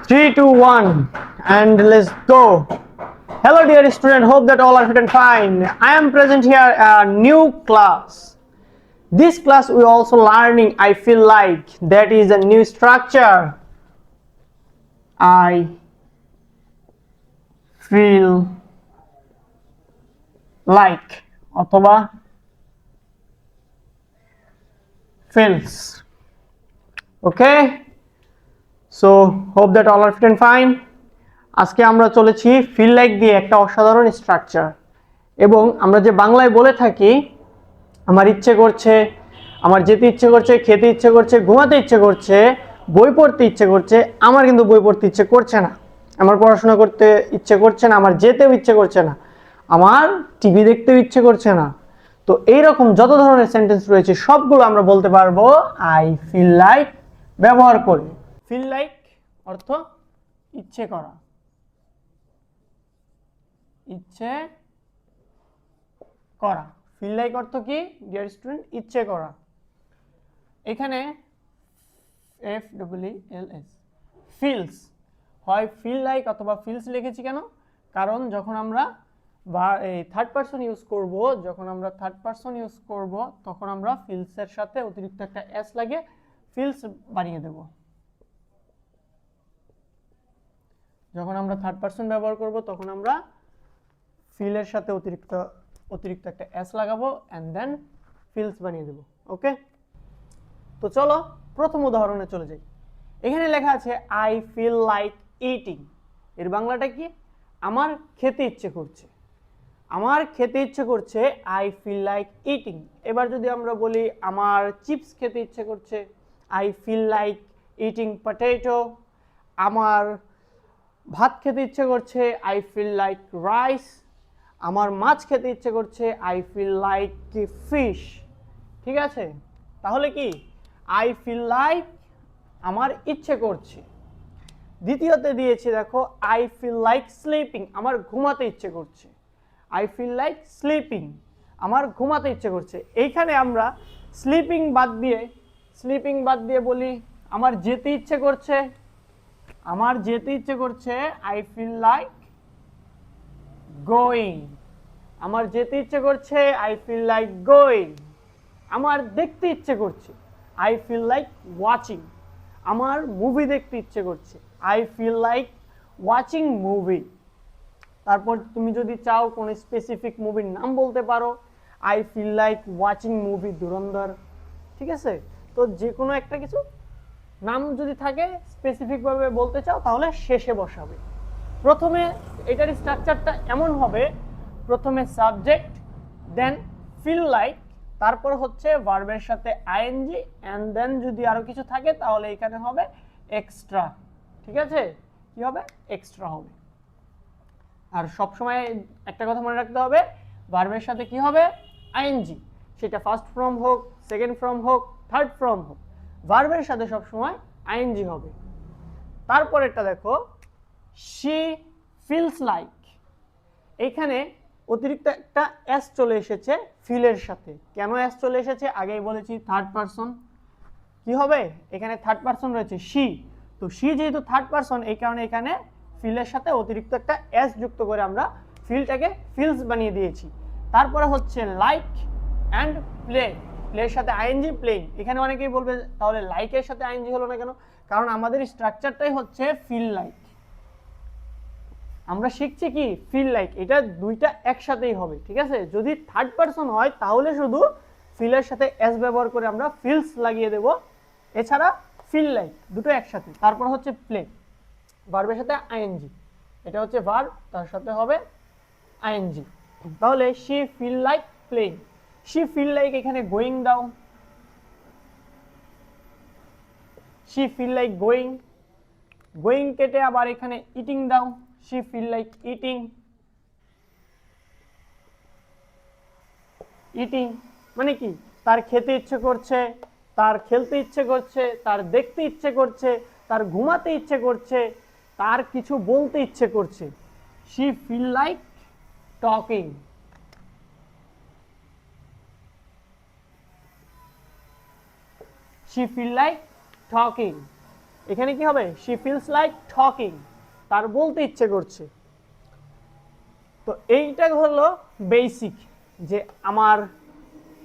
3, 2, 1, and let's go. Hello, dear student. Hope that all are fit and fine. I am present here a new class. This class we also learning. I feel like that is a new structure. I feel like অথবা feels. Okay. So hope that all are fit and fine. আজকে আমরা চলেছি feel like দিয়ে একটা অসাধারণ structure, এবং আমরা যে বাংলায় বলে থাকি আমার ইচ্ছে করছে, আমার যেতে ইচ্ছে করছে, খেতে ইচ্ছে করছে, ঘুমাতে ইচ্ছে করছে, বই পড়তে ইচ্ছে করছে, আমার কিন্তু বই পড়তে ইচ্ছে করছে না, আমার পড়াশোনা করতে ইচ্ছে করছে না, আমার যেতেও ইচ্ছে করছে না, আমার টিভি দেখতেও ইচ্ছে করছে না। তো এইরকম যত ধরনের সেন্টেন্স রয়েছে সবগুলো আমরা বলতে পারবো আই ফিল লাইক ব্যবহার করে। ফিল লাইক অর্থ ইচ্ছে করা, ইচ্ছে করা। ফিল লাইক অর্থ কি ডিয়ার স্টুডেন্ট? ইচ্ছে করা। এখানে F W L S feels হয় ফিল লাইক অথবা ফিলস লিখেছি কেন? কারণ যখন আমরা থার্ড পারসন ইউজ করব, তখন আমরা ফিলসের সাথে অতিরিক্ত একটা এস লাগে ফিলস বানিয়ে দেব। যখন আমরা থার্ড পারসন ব্যবহার করব তখন আমরা ফিলের সাথে অতিরিক্ত একটা এস লাগাবো এন্ড দেন ফিলস বানিয়ে দেব। ওকে, তো চলো প্রথম উদাহরণে চলে যাই। এখানে লেখা আছে আই ফিল লাইক ইটিং। এর বাংলাটা কি? আমার খেতে ইচ্ছে করছে। আমার খেতে ইচ্ছে করছে, আই ফিল লাইক ইটিং। এবার যদি আমরা বলি আমার চিপস খেতে ইচ্ছে করছে, I feel like eating potato. আমার ভাত খেতে ইচ্ছে করছে, আই ফিল লাইক রাইস। আমার মাছ খেতে ইচ্ছে করছে, আই ফিল লাইক ফিশ। ঠিক আছে, তাহলে কি আই ফিল লাইক আমার ইচ্ছে করছে। দ্বিতীয়তে দিয়েছি দেখো আই ফিল লাইক স্লিপিং, আমার ঘুমাতে ইচ্ছে করছে। আই ফিল লাইক স্লিপিং, আমার ঘুমাতে ইচ্ছে করছে। এইখানে আমরা স্লিপিং বাদ দিয়ে বলি আমার যেতে ইচ্ছে করছে। আমার যেতে ইচ্ছে করছে, আই ফিল লাইক গোয়িং। আমার যেতে ইচ্ছে করছে, আই ফিল লাইক গোয়িং। আমার দেখতে ইচ্ছে করছে, আই ফিল লাইক ওয়াচিং। আমার মুভি দেখতে ইচ্ছে করছে, I feel like watching movie. তারপর তুমি যদি চাও কোনো স্পেসিফিক মুভির নাম বলতে পারো, I feel like watching movie Dhurandhar. ঠিক আছে, তো যে কোনো একটা কিছু নাম যদি থাকে স্পেসিফিকভাবে বলতে চাও তাহলে শেষে বসাবে। প্রথমে এটার স্ট্রাকচারটা এমন হবে, প্রথমে সাবজেক্ট, দেন ফিল লাইক, তারপর হচ্ছে ভার্বের সাথে আইএনজি, এন্ড দেন যদি আরো কিছু থাকে তাহলে এখানে হবে এক্সট্রা। ঠিক আছে, কি হবে? এক্সট্রা হবে। আর সব সময় একটা কথা মনে রাখতে হবে, ভার্বের সাথে কি হবে? আইএনজি। সেটা ফার্স্ট ফর্ম হোক, সেকেন্ড ফর্ম হোক, থার্ড ফর্ম হোক, ভার্বের সাথে সব সময় আইএনজি হবে। তারপরেরটা দেখো, শি ফিলস লাইক। এখানে অতিরিক্ত একটা এস চলে এসেছে ফিলের সাথে। কেন এস চলে এসেছে? আগেই বলেছি থার্ড পারসন। কি হবে? এখানে থার্ড পারসন রয়েছে শি, তো শি যেহেতু থার্ড পারসন এই কারণে এখানে ফিলের সাথে অতিরিক্ত একটা এস যুক্ত করে আমরা ফিলটাকে ফিলস বানিয়ে দিয়েছি। তারপরে হচ্ছে লাইক অ্যান্ড প্লে, প্লের সাথে আইএনজি প্লেইং। এখানে অনেকেই বলবে তাহলে লাইকের সাথে আইএনজি হলো না কেন? কারণ আমাদের স্ট্রাকচারটাই হচ্ছে ফিল লাইক। আমরা শিখছি কি ফিল লাইক, এটা দুইটা একসাথেই হবে। ঠিক আছে, যদি থার্ড পারসন হয় তাহলে শুধু ফিলের সাথে এস ব্যবহার করে আমরা ফিলস লাগিয়ে দেব, এছাড়া ফিল লাইক দুটো একসাথে। তারপর হচ্ছে প্লে, ভার্বের সাথে আইএনজি, এটা হচ্ছে ভার্ব, তার সাথে হবে আইএনজি। তাহলে she feel like playing. She feel like এখানে গোয়িং দাও, she feel like going. Going কেটে আবার এখানে ইটিং দাও, she feel like eating. Eating মানে কি? তার খেতে ইচ্ছে করছে, তার খেলতে ইচ্ছে করছে, তার দেখতে ইচ্ছে করছে, তার ঘুমাতে ইচ্ছে করছে, তার কিছু বলতে ইচ্ছে করছে। She feel like talking. She feel like talking. এখানে কি হবে? শি ফিলস লাইক টকিং, তার বলতে ইচ্ছে করছে। তো এইটা হলো বেসিক, যে আমার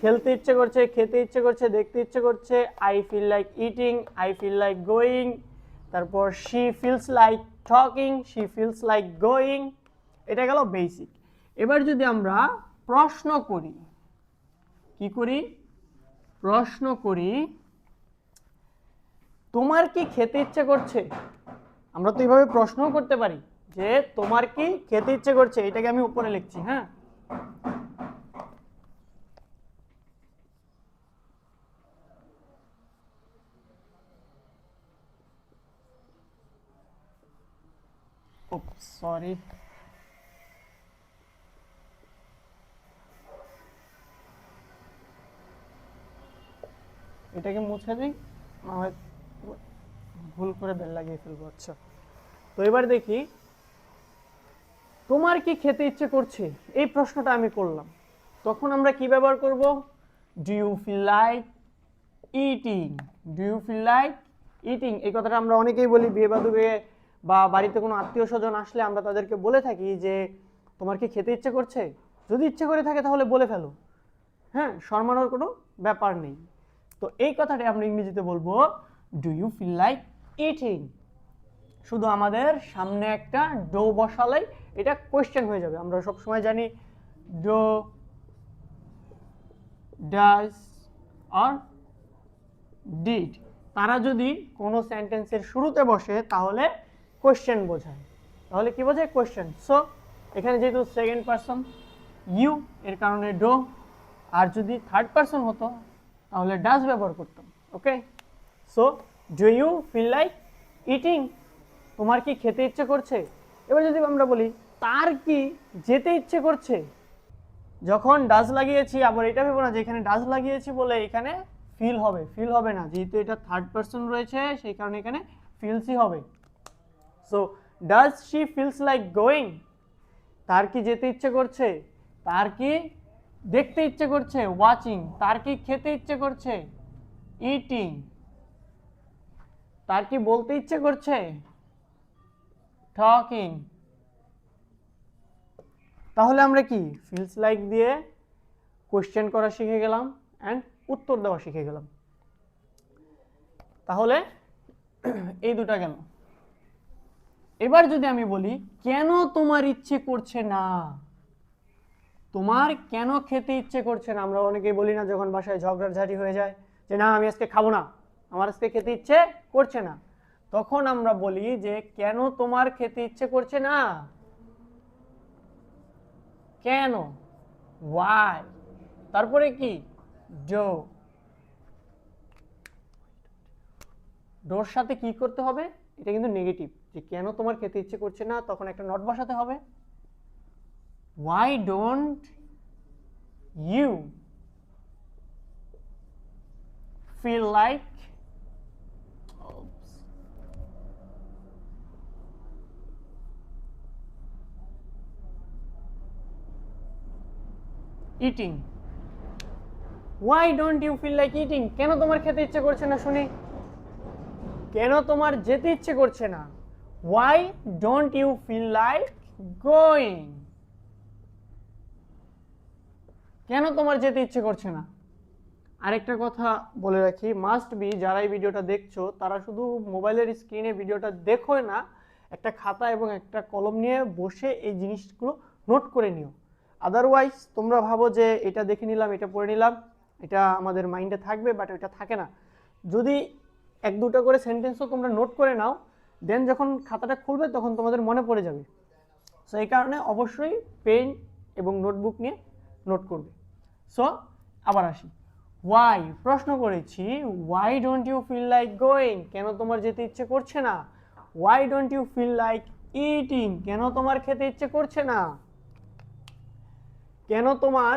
খেলতে ইচ্ছে করছে, খেতে ইচ্ছে করছে, দেখতে ইচ্ছে করছে, I feel like eating, I feel like going, তারপর she feels like talking, she feels like going. এটা গেল বেসিক। এবার যদি আমরা প্রশ্ন করি, কি করি? প্রশ্ন করি, তোমার কি খেতে ইচ্ছে করছে? আমরা তো এইভাবে প্রশ্নও করতে পারি যে তোমার কি খেতে ইচ্ছে করছে, এটাকে আমি উপরে লিখছি, হ্যাঁ। সরি, এটাকে মুছে দিই, আমার ভুল করে বেল লাগিয়ে ফেলবো। আচ্ছা, তো এবার দেখি তোমার কি খেতে ইচ্ছে করছে, এই প্রশ্নটা আমি করলাম, তখন আমরা কি ব্যবহার করব? Do you feel like eating, do you feel like eating. এই কথাটা আমরা অনেকেই বলি, বিয়ে বাদুকে বা বাড়িতে কোনো আত্মীয় স্বজন আসলে আমরা তাদেরকে বলে থাকি যে তোমার কি খেতে ইচ্ছে করছে? যদি ইচ্ছে করে থাকে তাহলে বলে ফেলো, হ্যাঁ, শর্মানোর কোনো ব্যাপার নেই। তো এই কথাটা আমরা ইংরেজিতে বলবো do you feel like eating. শুধু আমাদের সামনে একটা ডো বসালেই এটা কোয়েশ্চেন হয়ে যাবে। আমরা সব সময় জানি ডো, ডাজ আর ডিড, তারা যদি কোনো সেন্টেন্সের শুরুতে বসে তাহলে কোয়েশ্চেন বোঝায়। তাহলে কি বোঝায়? কোয়েশ্চেন। সো এখানে যেহেতু সেকেন্ড পারসন ইউ, এর কারণে ডো, আর যদি থার্ড পারসন হতো তাহলে ডাজ ব্যবহার করতাম। Okay, so do you feel like eating, তোমার কি খেতে ইচ্ছে করছে? এবার যদি আমরা বলি তার কি যেতে ইচ্ছে করছে, যখন ডাজ লাগিয়েছি, আবার এটা ভেবো না যে এখানে ডাজ লাগিয়েছি বলে এখানে ফিল হবে, ফিল হবে না, যেহেতু এটা থার্ড পারসন রয়েছে সেই কারণে এখানে ফিলসই হবে। So does she feels like going, তার কি যেতে ইচ্ছে করছে? তার কি দেখতে ইচ্ছে করছে? ওয়াচিং। তার কি খেতে ইচ্ছে করছে? ইটিং। তার কি বলতে ইচ্ছে করছে? টকিং। তাহলে আমরা কি ফিলস লাইক দিয়ে কোয়েশ্চেন করা শিখে গেলাম অ্যান্ড উত্তর দেওয়া শিখে গেলাম। তাহলে এই দুটা গেল। এবার যদি আমি বলি কেন তোমার ইচ্ছে করছে না, তোমার কেন খেতে ইচ্ছে করছে না? আমরা অনেকেই বলি না যখন বাসায় ঝগড়াঝাটি হয়ে যায় যে না আমি আজকে খাবো না, আমার আজকে খেতে ইচ্ছে করছে না, তখন আমরা বলি যে কেন তোমার খেতে ইচ্ছে করছে না? কেন, ওয়াই, তারপরে কি ডো, ডোর সাথে কি করতে হবে? এটা কিন্তু নেগেটিভ, যে কেন তোমার খেতে ইচ্ছে করছে না, তখন একটা নট বসাতে হবে। Why don't you feel like eating, why don't you feel like eating, কেন তোমার খেতে ইচ্ছে করছে না শুনি, কেন তোমার যেতে ইচ্ছে করছে না? Why don't you feel like going, কেন তোমার যেতে ইচ্ছে করছে না? আরেকটা কথা বলে রাখি, মাস্ট বি যারা এই ভিডিওটা দেখছো তারা শুধু মোবাইলের স্ক্রিনে ভিডিওটা দেখো না, একটা খাতা এবং একটা কলম নিয়ে বসে এই জিনিসগুলো নোট করে নিও। আদারওয়াইজ তোমরা ভাবো যে এটা দেখে নিলাম, এটা পড়ে নিলাম, এটা আমাদের মাইন্ডে থাকবে, বাট এটা থাকে না। যদি এক দুটো করে সেন্টেন্সও তোমরা নোট করে নাও, দেন যখন খাতাটা খুলবে তখন তোমাদের মনে পড়ে যাবে। সো এই কারণে অবশ্যই পেন এবং নোটবুক নিয়ে নোট করবে। সো আবার আসি, ওয়াই প্রশ্ন করেছি, why don't you feel like going, কেন তোমার যেতে ইচ্ছে করছে না? Why don't you feel like eating, কেন তোমার খেতে ইচ্ছে করছে না? কেন তোমার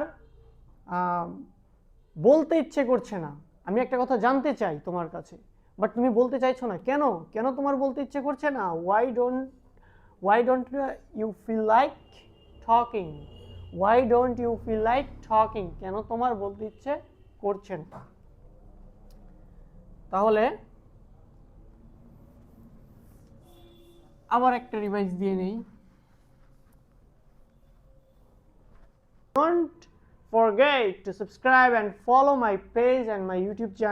বলতে ইচ্ছে করছে না? আমি একটা কথা জানতে চাই তোমার কাছে, বাট তুমি বলতে চাইছো না, কেন? কেন তোমার বলতে ইচ্ছে করছে না? Why don't you feel like talking, why don't you feel like talking, কেন তোমার বলতে ইচ্ছে করছে না? তাহলে আবার একটা রিভাইজ দিয়ে নেই। Don't forget to subscribe and follow my page and my YouTube channel.